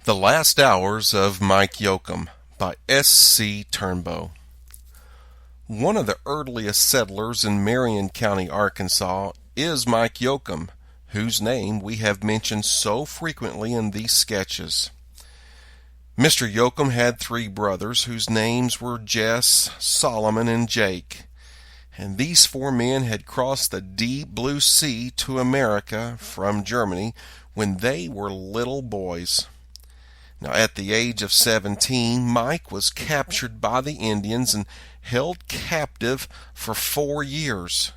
The Last Hours of Mike Yocum by S. C. Turnbo. One of the earliest settlers in Marion County, Arkansas, is Mike Yocum, whose name we have mentioned so frequently in these sketches. Mr. Yocum had three brothers whose names were Jess, Solomon, and Jake, and these four men had crossed the deep blue sea to America from Germany when they were little boys. Now, at the age of 17, Mike was captured by the Indians and held captive for 4 years.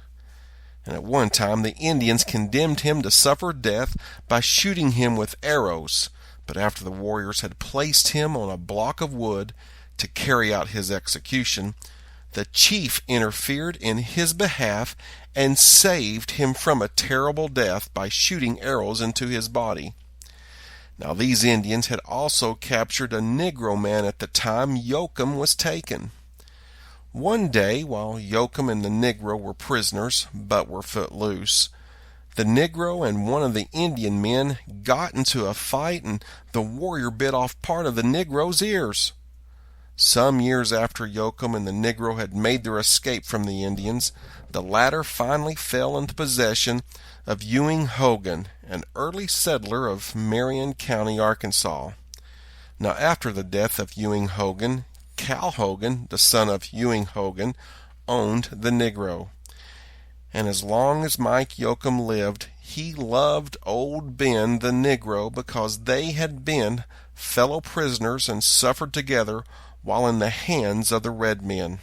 And at one time, the Indians condemned him to suffer death by shooting him with arrows. But after the warriors had placed him on a block of wood to carry out his execution, the chief interfered in his behalf and saved him from a terrible death by shooting arrows into his body. Now, these Indians had also captured a Negro man at the time Yocum was taken. One day, while Yocum and the Negro were prisoners, but were footloose, the Negro and one of the Indian men got into a fight, and the warrior bit off part of the Negro's ears. Some years after Yocum and the Negro had made their escape from the Indians, the latter finally fell into possession of Ewing Hogan, an early settler of Marion County, Arkansas. Now, after the death of Ewing Hogan, Cal Hogan, the son of Ewing Hogan, owned the Negro. And as long as Mike Yocum lived, he loved old Ben the Negro because they had been fellow prisoners and suffered together while in the hands of the red men.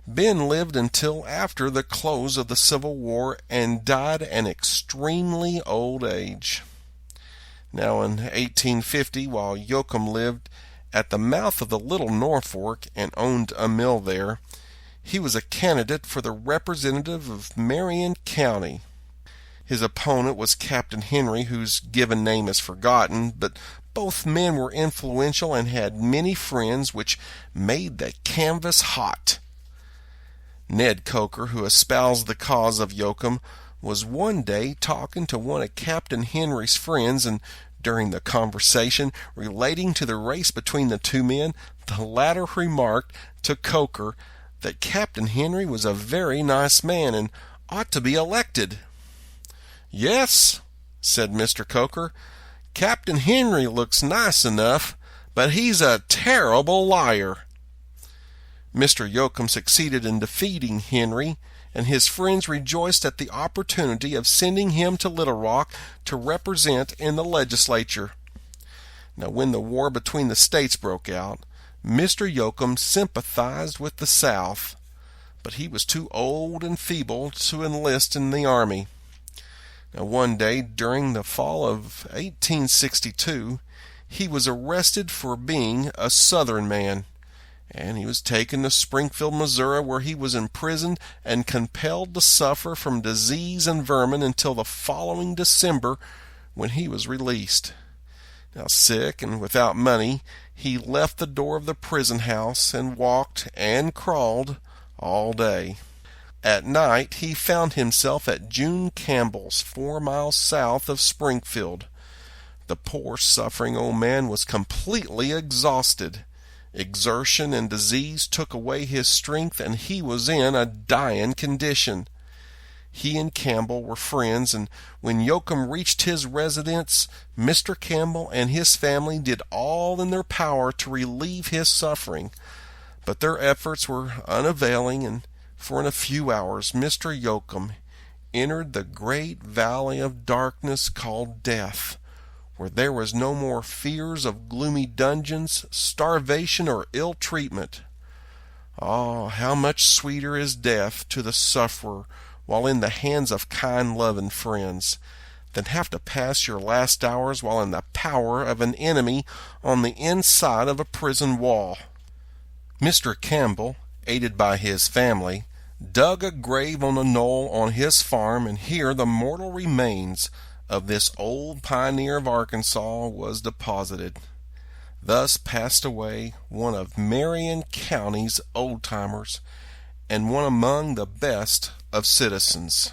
Ben lived until after the close of the Civil War and died an extremely old age. Now, in 1850, while Yocum lived at the mouth of the Little North Fork and owned a mill there, he was a candidate for the representative of Marion County. His opponent was Captain Henry, whose given name is forgotten, but both men were influential and had many friends, which made the canvass hot. Ned Coker, who espoused the cause of Yocum, was one day talking to one of Captain Henry's friends, and during the conversation relating to the race between the two men, the latter remarked to Coker that Captain Henry was a very nice man and ought to be elected. "Yes," said Mr. Coker, "Captain Henry looks nice enough, but he's a terrible liar." Mr. Yocum succeeded in defeating Henry, and his friends rejoiced at the opportunity of sending him to Little Rock to represent in the legislature. Now, when the war between the states broke out, Mr. Yocum sympathized with the South, but he was too old and feeble to enlist in the army. Now, one day during the fall of 1862, he was arrested for being a Southern man, and he was taken to Springfield, Missouri, where he was imprisoned and compelled to suffer from disease and vermin until the following December, when he was released. Now, sick and without money, he left the door of the prison house and walked and crawled all day. At night, he found himself at June Campbell's, 4 miles south of Springfield. The poor, suffering old man was completely exhausted. Exertion and disease took away his strength, and he was in a dying condition. He and Campbell were friends, and when Yocum reached his residence, Mr. Campbell and his family did all in their power to relieve his suffering. But their efforts were unavailing, and for in a few hours Mr. Yocum entered the great valley of darkness called death, where there was no more fears of gloomy dungeons, starvation, or ill treatment. Ah, how much sweeter is death to the sufferer while in the hands of kind, loving friends, than have to pass your last hours while in the power of an enemy on the inside of a prison wall. Mr. Campbell, aided by his family, dug a grave on a knoll on his farm, and here the mortal remains of this old pioneer of Arkansas was deposited. Thus passed away one of Marion County's old-timers and one among the best of citizens.